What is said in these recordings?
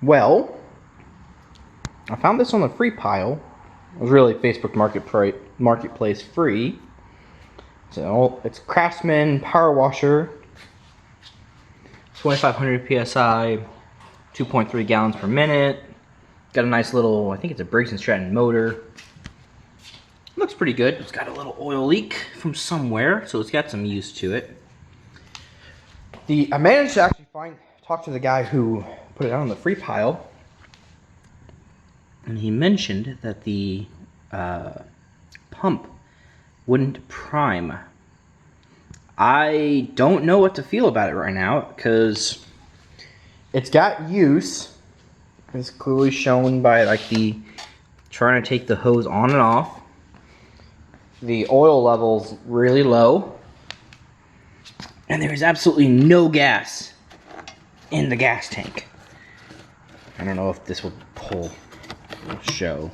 Well, I found this on the free pile. It was really Facebook Marketplace free. So it's Craftsman power washer, 2500 psi, 2.3 gallons per minute. Got a nice little, I think it's a Briggs & Stratton motor. Looks pretty good. It's got a little oil leak from somewhere, so it's got some use to it. I managed to actually talk to the guy who put it out on the free pile, and he mentioned that the pump wouldn't prime. I don't know what to feel about it right now, because it's got use. It's clearly shown by like the trying to take the hose on and off. The oil level's really low, and there is absolutely no gas in the gas tank. I don't know if this will show,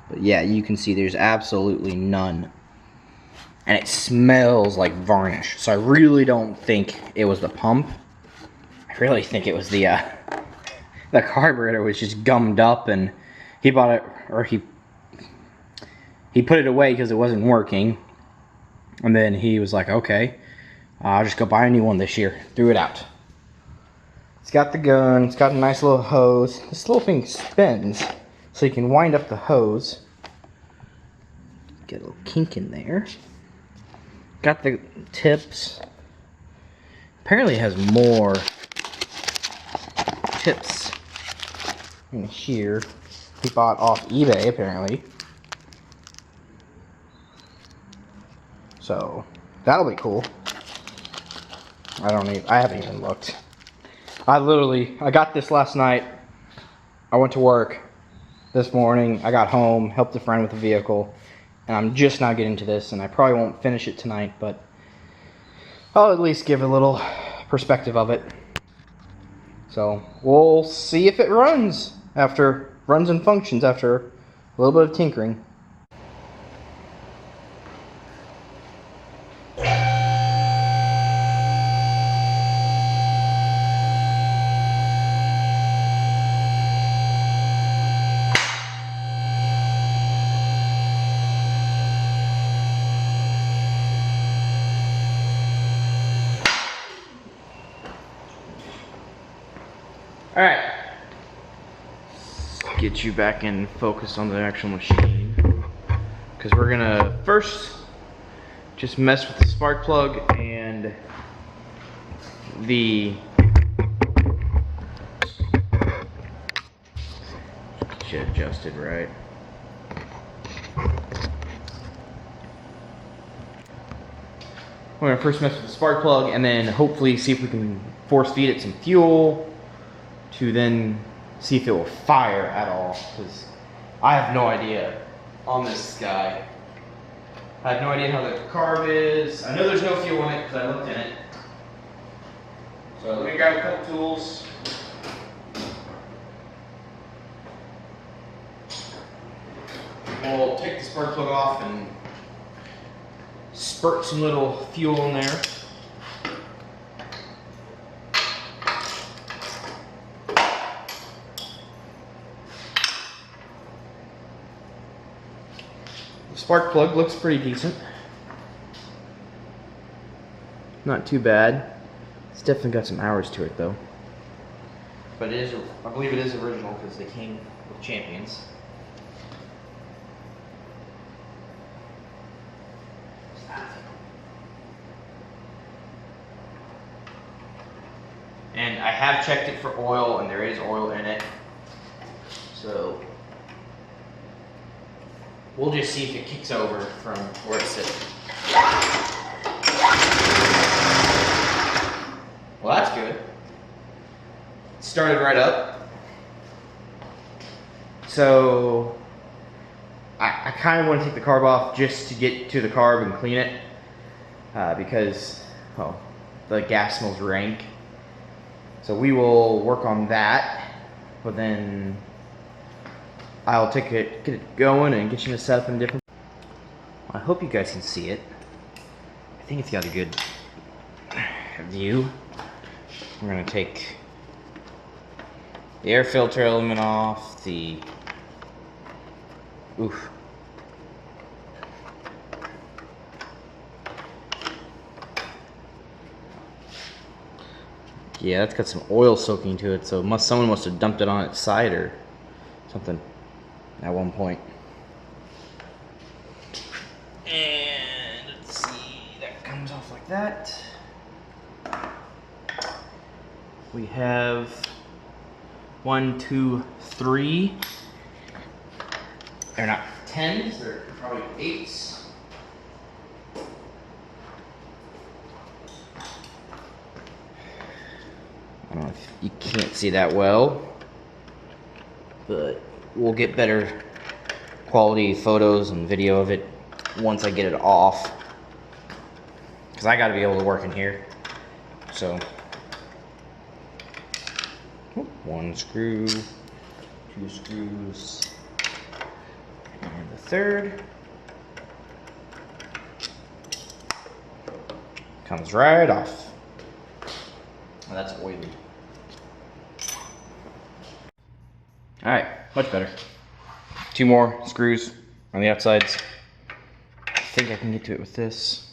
but yeah, you can see there's absolutely none, and it smells like varnish. So I really don't think it was the pump. I really think it was the carburetor was just gummed up, and he bought it, or he put it away because it wasn't working, and then he was like, okay, I'll just go buy a new one this year. Threw it out. It's got the gun, it's got a nice little hose. This little thing spins, so you can wind up the hose. Get a little kink in there. Got the tips. Apparently it has more tips in here. He bought off eBay, apparently. So that'll be cool. I haven't even looked. I got this last night. I went to work this morning. I got home, helped a friend with the vehicle, and I'm just now getting to this, and I probably won't finish it tonight, but I'll at least give a little perspective of it. So we'll see if it runs and functions after a little bit of tinkering. Alright, let's get you back in focus on the actual machine, because we're gonna first just mess with the spark plug and get adjusted right. We're gonna first mess with the spark plug and then hopefully see if we can force feed it some fuel to then see if it will fire at all, because I have no idea on this guy. I have no idea how the carb is. I know there's no fuel in it because I looked in it. So let me grab a couple tools. We'll take the spark plug off and spurt some little fuel in there. Spark plug looks pretty decent. Not too bad. It's definitely got some hours to it though. But it is, I believe it is original because they came with Champions. And I have checked it for oil, and there is oil in it. So we'll just see if it kicks over from where it's sitting. Well, that's good. It started right up. So I kind of want to take the carb off just to get to the carb and clean it, because, well, the gas smells rank. So we will work on that, but then I'll get it going and get you to set up in different. I hope you guys can see it. I think it's got a good view. We're gonna take The air filter element off, the... Oof. Yeah, that's got some oil soaking to it, so someone must have dumped it on its side or something at one point. And let's see, that comes off like that. We have 1, 2, 3. They're not 10s, they're probably 8s. I don't know if you can't see that well, but we'll get better quality photos and video of it once I get it off, because I got to be able to work in here. So 1 screw, 2 screws, and the third comes right off. Well, that's oily. Alright, much better. 2 more screws on the outsides. I think I can get to it with this.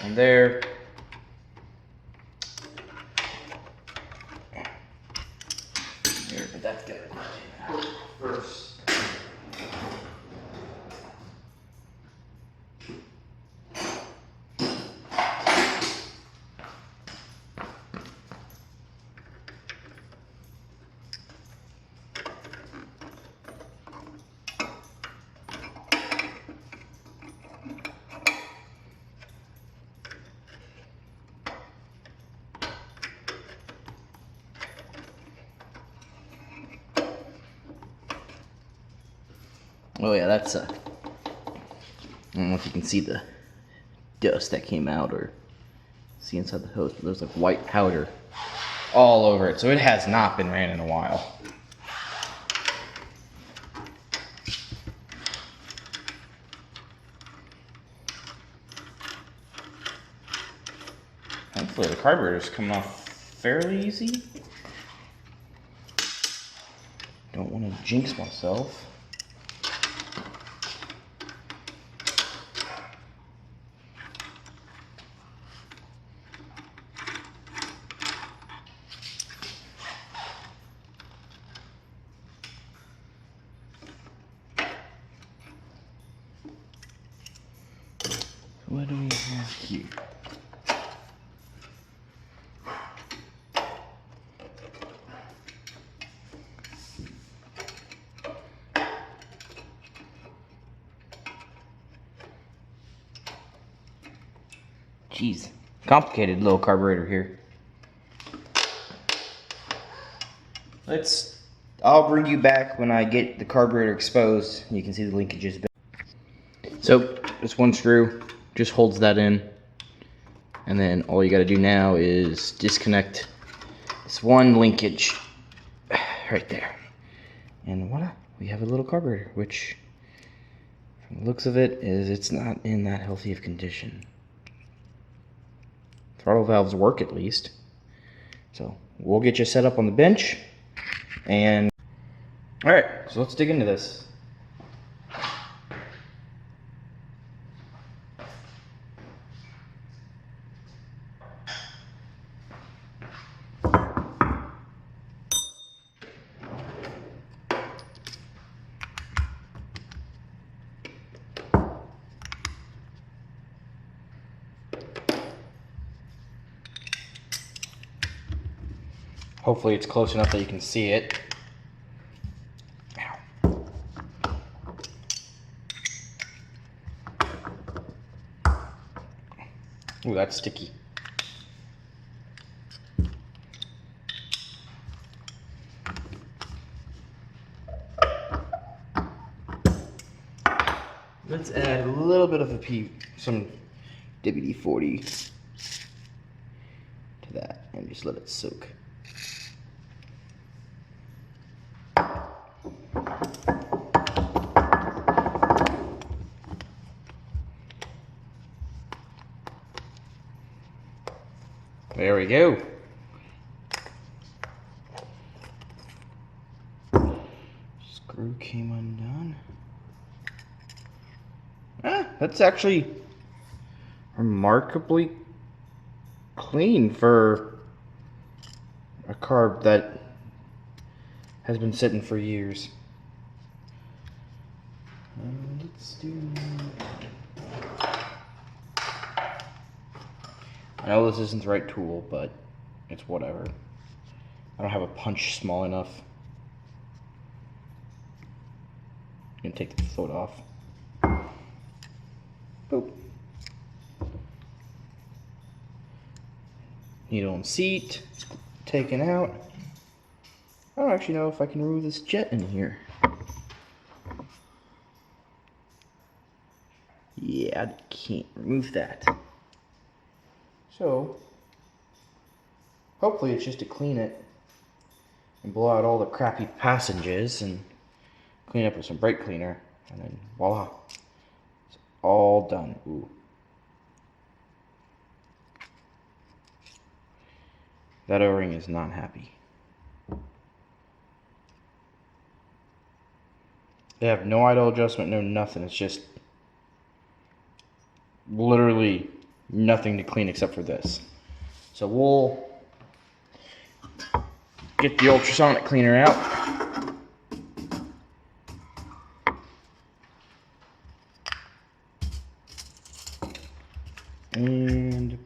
And there. Here, but that's good. First. Oh yeah, that's I don't know if you can see the dust that came out or see inside the hose, but there's like white powder all over it, so it has not been ran in a while. Hopefully the carburetor's coming off fairly easy. Don't want to jinx myself. What do we have here? Jeez, complicated little carburetor here. I'll bring you back when I get the carburetor exposed. You can see the linkages. So, this 1 screw just holds that in. And then all you gotta do now is disconnect this 1 linkage right there. And voila, we have a little carburetor, which from the looks of it it's not in that healthy of condition. Throttle valves work at least. So we'll get you set up on the bench. And alright, so let's dig into this. Hopefully it's close enough that you can see it. Ow. Ooh, that's sticky. Let's add a little bit of some WD-40 to that and just let it soak. There we go. Screw came undone. That's actually remarkably clean for a carb that has been sitting for years. Let's do... I know this isn't the right tool, but it's whatever. I don't have a punch small enough. I'm gonna take the foot off. Boop. Needle and seat taken out. I don't actually know if I can remove this jet in here. Yeah, I can't remove that. So, hopefully it's just to clean it and blow out all the crappy passages and clean up with some brake cleaner, and then voila, it's all done. Ooh. That O-ring is not happy. They have no idle adjustment, no nothing. It's just literally nothing to clean except for this. So we'll get the ultrasonic cleaner out. And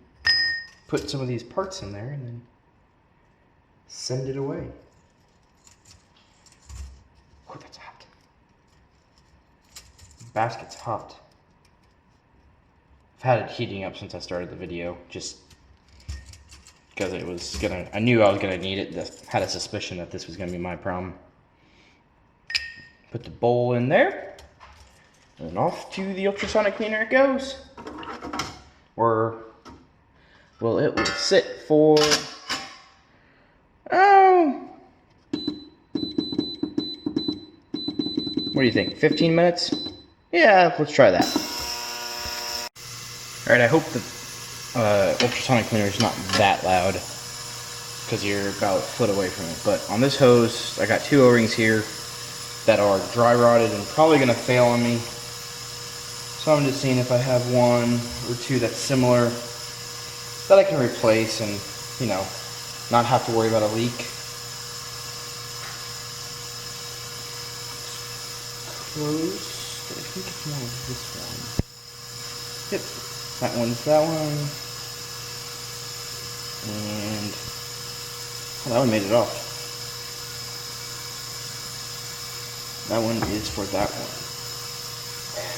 put some of these parts in there and then send it away. Oh, that's hot. The basket's hot. I've had it heating up since I started the video, just because it was gonna, I knew I was gonna need it. Had a suspicion that this was gonna be my problem. Put the bowl in there, and off to the ultrasonic cleaner it goes. Or, well, it will sit for, oh, what do you think, 15 minutes? Yeah, let's try that. Alright, I hope the ultrasonic cleaner is not that loud, because you're about a foot away from it. But on this hose, I got two O-rings here that are dry rotted and probably going to fail on me. So I'm just seeing if I have one or two that's similar that I can replace and, you know, not have to worry about a leak. Close. I think it's more of this one. Yep, that one's that one. And oh, that one made it off. That one is for that one.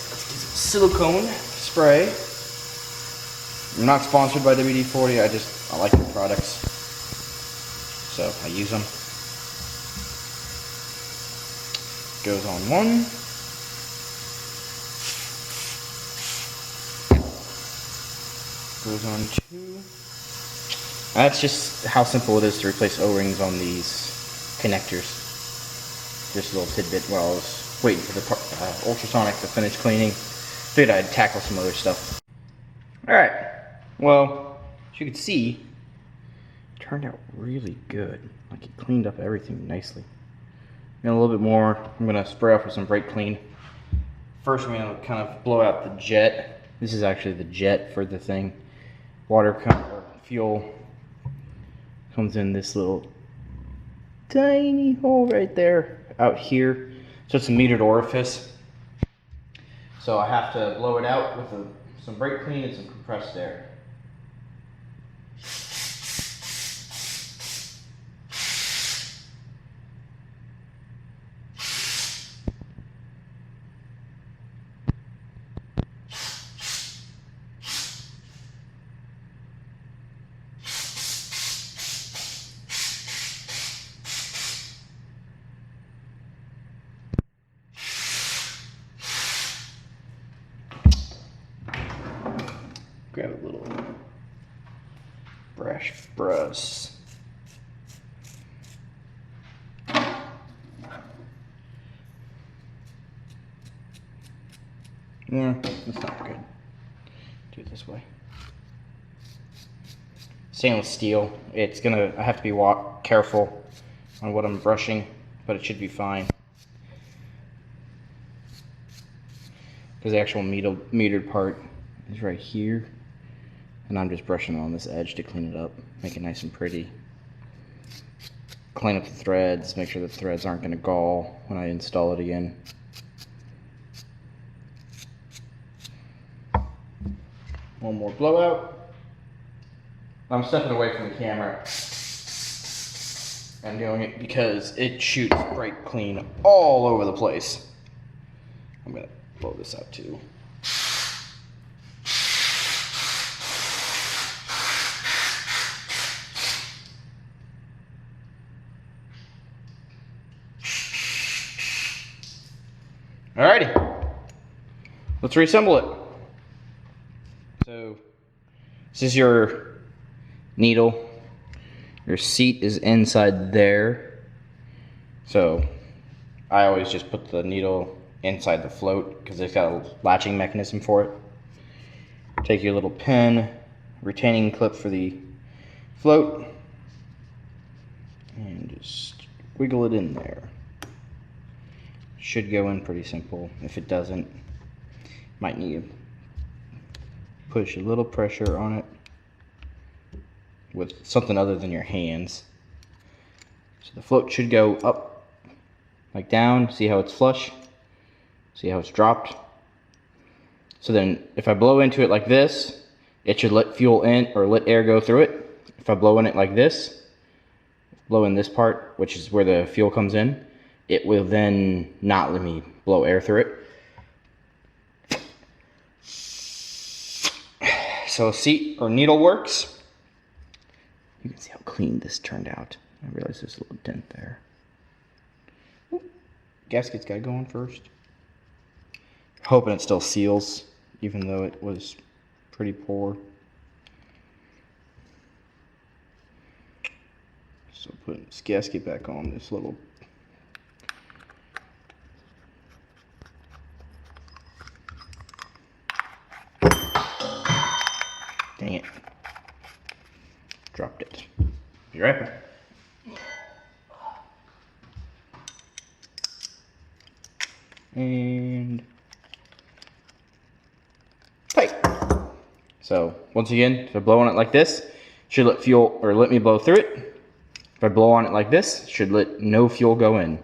Let's get some silicone spray. I'm not sponsored by WD-40, I like their products, so I use them. Goes on one. Goes on two. That's just how simple it is to replace O-rings on these connectors. Just a little tidbit while I was waiting for the ultrasonic to finish cleaning. Figured I'd tackle some other stuff. Alright, well, as you can see, it turned out really good. Like, it cleaned up everything nicely. And a little bit more, I'm going to spray off with some brake clean. First, I'm going to kind of blow out the jet. This is actually the jet for the thing. Water or fuel comes in this little tiny hole right there out here. So it's a metered orifice. So I have to blow it out with some brake clean and some compressed air. Grab a little brush. Yeah, that's not good. Do it this way. stainless steel. I have to be careful on what I'm brushing, but it should be fine. Because the actual metered part is right here. And I'm just brushing on this edge to clean it up, make it nice and pretty. Clean up the threads, make sure the threads aren't going to gall when I install it again. One more blowout. I'm stepping away from the camera. I'm doing it because it shoots bright clean all over the place. I'm going to blow this out too. Alrighty, let's reassemble it. So, this is your needle. Your seat is inside there. So, I always just put the needle inside the float because it's got a latching mechanism for it. Take your little pin, retaining clip for the float, and just wiggle it in there. Should go in pretty simple. If it doesn't, might need to push a little pressure on it with something other than your hands. So the float should go up, like down. See how it's flush? See how it's dropped? So then if I blow into it like this, it should let fuel in or let air go through it. If I blow in it like this, blow in this part, which is where the fuel comes in, it will then not let me blow air through it. So seat or needle works. You can see how clean this turned out. I realize there's a little dent there. Ooh, gasket's got to go on first. Hoping it still seals, even though it was pretty poor. So putting this gasket back on this little. Dang it. Dropped it. Be right back. And tight. So once again, if I blow on it like this, should let fuel or let me blow through it. If I blow on it like this, should let no fuel go in.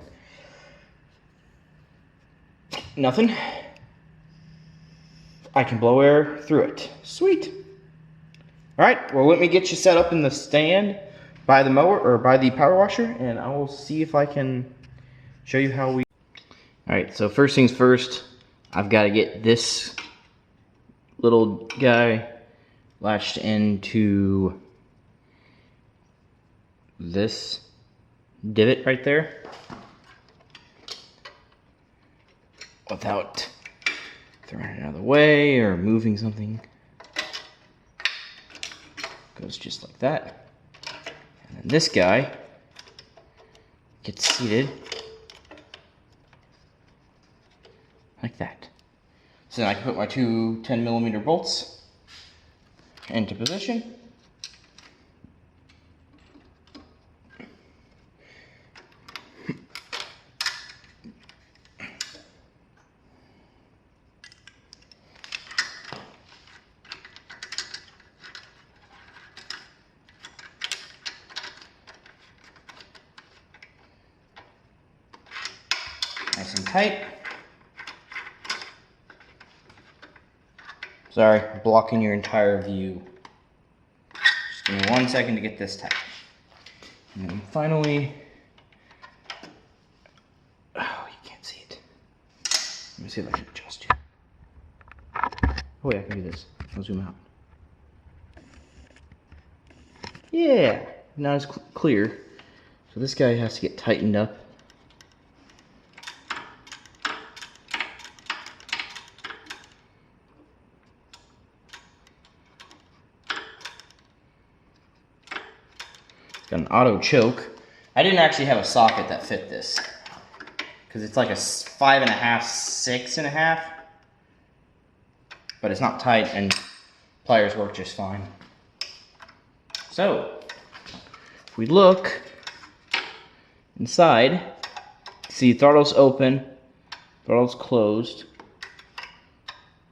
Nothing. I can blow air through it. Sweet. Alright, well let me get you set up in the stand by the mower or by the power washer, and I will see if I can show you how we. Alright, so first things first, I've got to get this little guy latched into this divot right there without throwing it out of the way or moving something. Goes just like that. And then this guy gets seated like that. So then I can put my two 10mm bolts into position. Nice and tight. Sorry, blocking your entire view. Just give me 1 second to get this tight. And then finally, oh, you can't see it. Let me see if I can adjust you. Oh wait, I can do this. I'll zoom out. Yeah, now it's clear. So this guy has to get tightened up. Got an auto choke. I didn't actually have a socket that fit this because it's like a 5.5, 6.5, but it's not tight and pliers work just fine. So, if we look inside, see throttle's open, throttle's closed.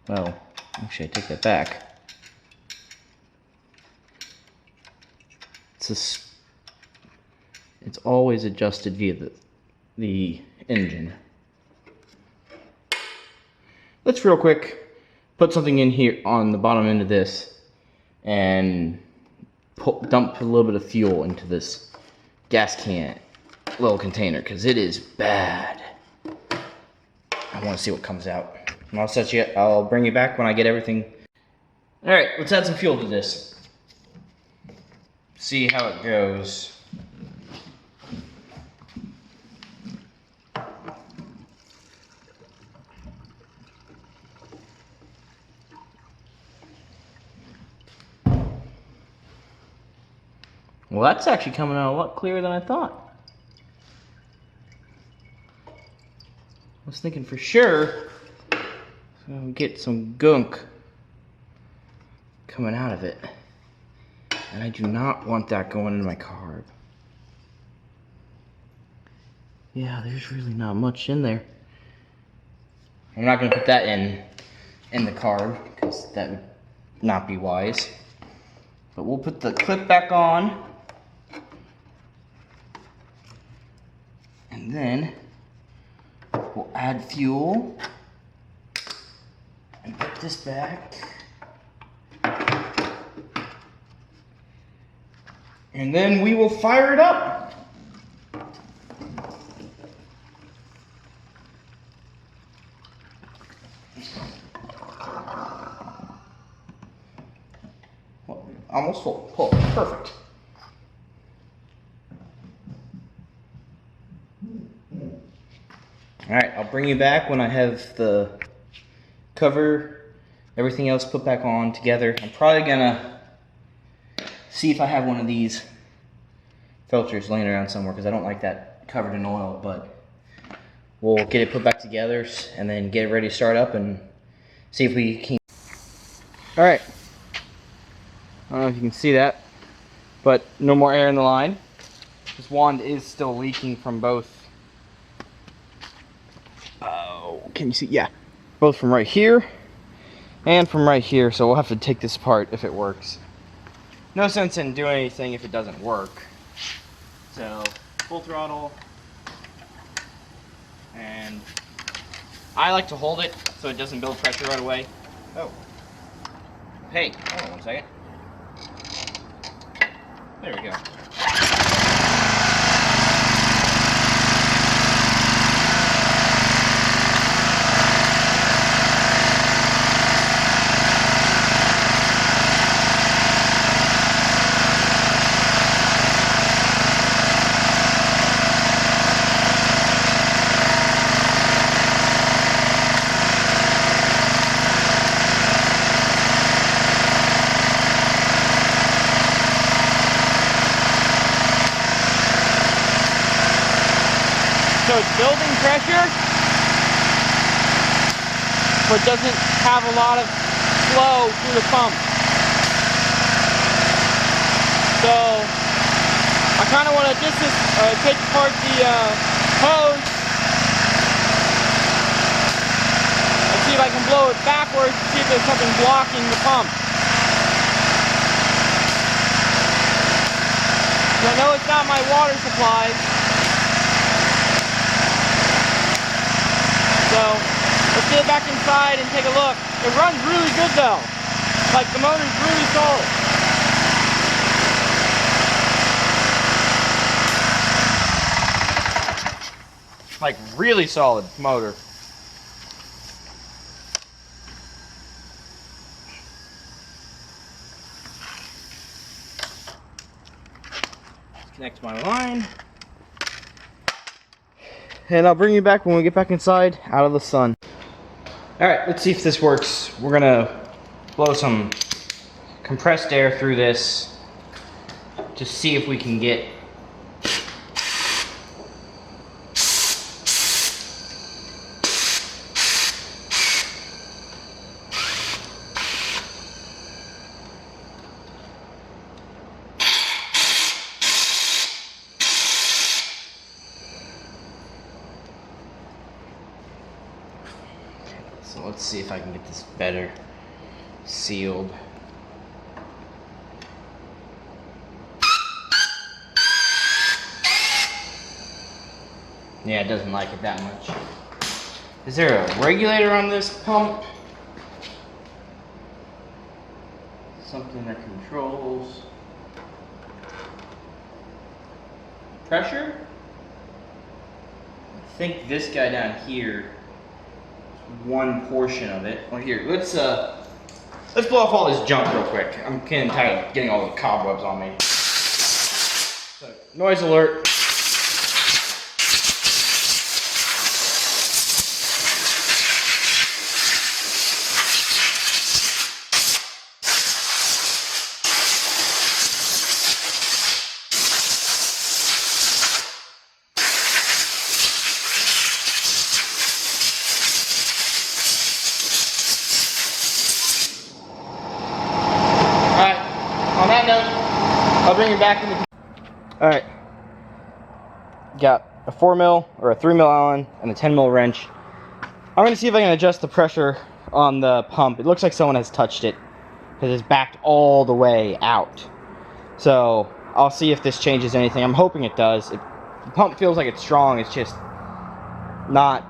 Well, actually I take that back. It's always adjusted via the engine. Let's real quick put something in here on the bottom end of this and dump a little bit of fuel into this gas can little container, because it is bad. I want to see what comes out. And I'll bring you back when I get everything. Alright, let's add some fuel to this. See how it goes. Well, that's actually coming out a lot clearer than I thought. I was thinking for sure I'll get some gunk coming out of it. And I do not want that going into my carb. Yeah, there's really not much in there. I'm not going to put that in the carb, because that would not be wise. But we'll put the clip back on. And then we'll add fuel and put this back. And then we will fire it up. Well, almost full. Pull. Perfect. Alright, I'll bring you back when I have the cover, everything else put back on together. I'm probably gonna see if I have one of these filters laying around somewhere, because I don't like that covered in oil, but we'll get it put back together and then get it ready to start up and see if we can. Alright, I don't know if you can see that, but no more air in the line. This wand is still leaking from both. Can you see? Yeah, both from right here and from right here, so we'll have to take this apart if it works. No sense in doing anything if it doesn't work. So, full throttle, and I like to hold it so it doesn't build pressure right away. Oh. Hey, hold on one second. There we go. So it's building pressure, but doesn't have a lot of flow through the pump. So I kind of want to just take apart the hose and see if I can blow it backwards to see if there's something blocking the pump. So I know it's not my water supply. So, let's get it back inside and take a look. It runs really good though. Like, the motor's really solid. Like, really solid motor. Connect my line. And I'll bring you back when we get back inside, out of the sun. Alright, let's see if this works. We're gonna blow some compressed air through this to see if we can get let's see if I can get this better sealed. Yeah, it doesn't like it that much. Is there a regulator on this pump? Something that controls pressure? I think this guy down here is one portion of it. Well, here, let's blow off all this junk real quick. I'm getting tired of getting all the cobwebs on me. So, noise alert. On that note, I'll bring you back in the... Alright. Got a 4mm or a 3mm Allen and a 10mm wrench. I'm going to see if I can adjust the pressure on the pump. It looks like someone has touched it because it's backed all the way out. So I'll see if this changes anything. I'm hoping it does. The pump feels like it's strong. It's just not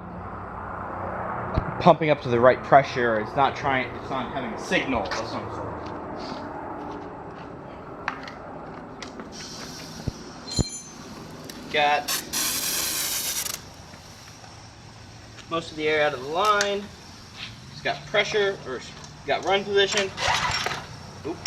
pumping up to the right pressure. It's not having a signal of some sort. Got most of the air out of the line. It's got pressure, or got run position. Oop.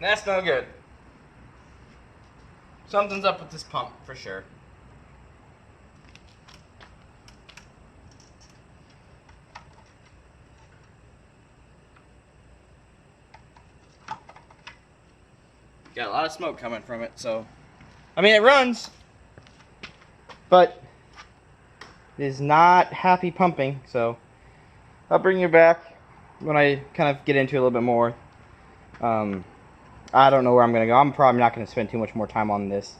That's no good. Something's up with this pump for sure. Got a lot of smoke coming from it, so I mean it runs, but it is not happy pumping, so I'll bring you back when I kind of get into it a little bit more. I don't know where I'm gonna go. I'm probably not gonna spend too much more time on this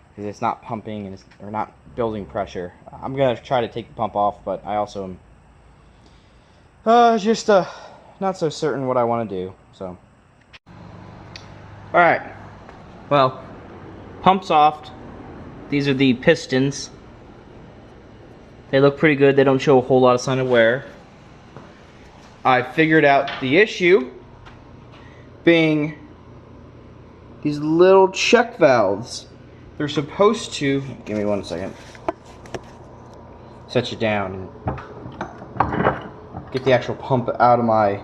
because it's not pumping and or not building pressure. I'm gonna try to take the pump off, but I also am just not so certain what I want to do. So, all right. Well, pump's off. These are the pistons. They look pretty good. They don't show a whole lot of sign of wear. I figured out the issue being these little check valves. They're supposed to, give me 1 second, set you down and get the actual pump out of my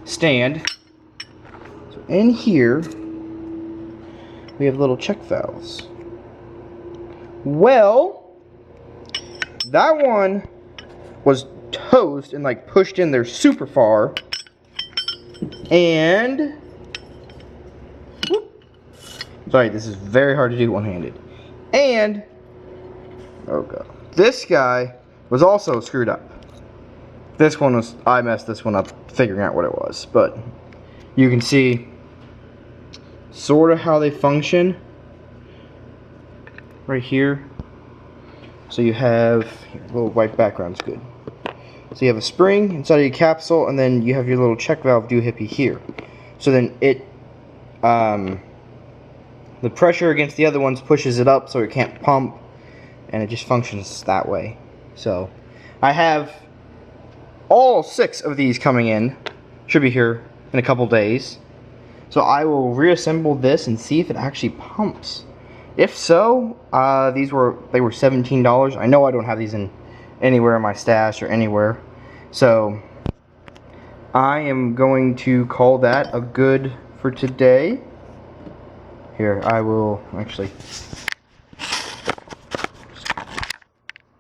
stand. So in here, we have little check valves. Well, that one was toast and like pushed in there super far. And, whoop, sorry, this is very hard to do one-handed. And, oh god, this guy was also screwed up. This one was, I messed this one up figuring out what it was. But you can see sort of how they function right here. So you have, here, a little white background's good. So you have a spring inside of your capsule, and then you have your little check valve doohickey here. So then it, the pressure against the other ones pushes it up so it can't pump, and it just functions that way. So I have all 6 of these coming in. Should be here in a couple days. So I will reassemble this and see if it actually pumps. If so, they were $17. I know I don't have these in anywhere in my stash or anywhere. So I am going to call that a good for today. Here, I will actually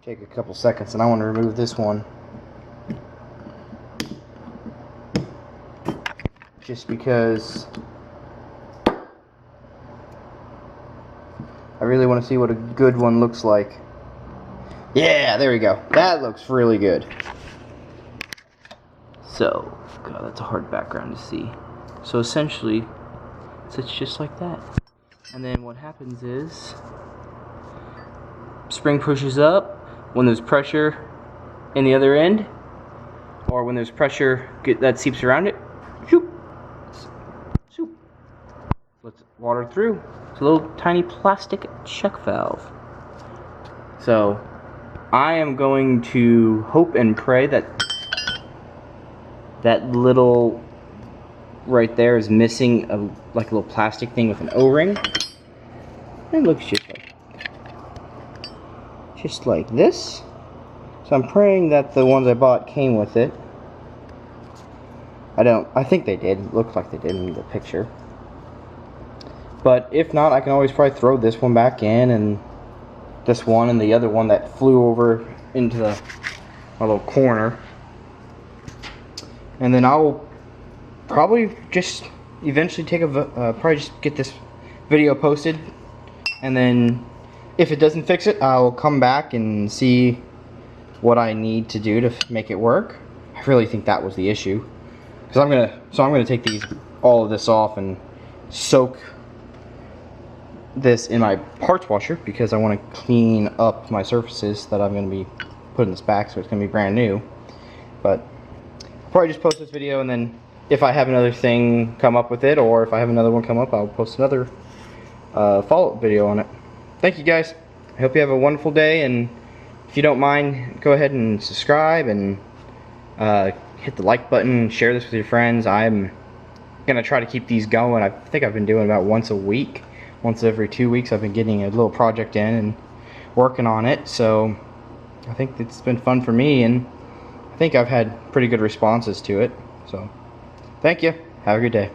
take a couple seconds, and I want to remove this one just because I really want to see what a good one looks like. Yeah, there we go. That looks really good. So, God, that's a hard background to see. So essentially, it's just like that. And then what happens is, spring pushes up when there's pressure in the other end, or when there's pressure that seeps around it. Shoop, shoop. Lets water through. It's a little tiny plastic check valve. So I am going to hope and pray that that little right there is missing a little plastic thing with an O-ring. It looks just like this. So I'm praying that the ones I bought came with it. I think they did. It looked like they did in the picture. But if not, I can always probably throw this one back in, and this one and the other one that flew over into my little corner. And then I'll probably just eventually probably just get this video posted, and then if it doesn't fix it, I'll come back and see what I need to do to make it work. I really think that was the issue, because I'm gonna take all of this off and soak this in my parts washer, because I want to clean up my surfaces that I'm going to be putting this back, so it's going to be brand new. But I'll probably just post this video, and then if I have another thing come up with it, or if I have another one come up, I'll post another follow-up video on it. Thank you guys. I hope you have a wonderful day, and if you don't mind, go ahead and subscribe and hit the like button, share this with your friends. I'm going to try to keep these going. I think I've been doing about once a week. Once every 2 weeks I've been getting a little project in and working on it, so I think it's been fun for me, and I think I've had pretty good responses to it. So thank you. Have a good day.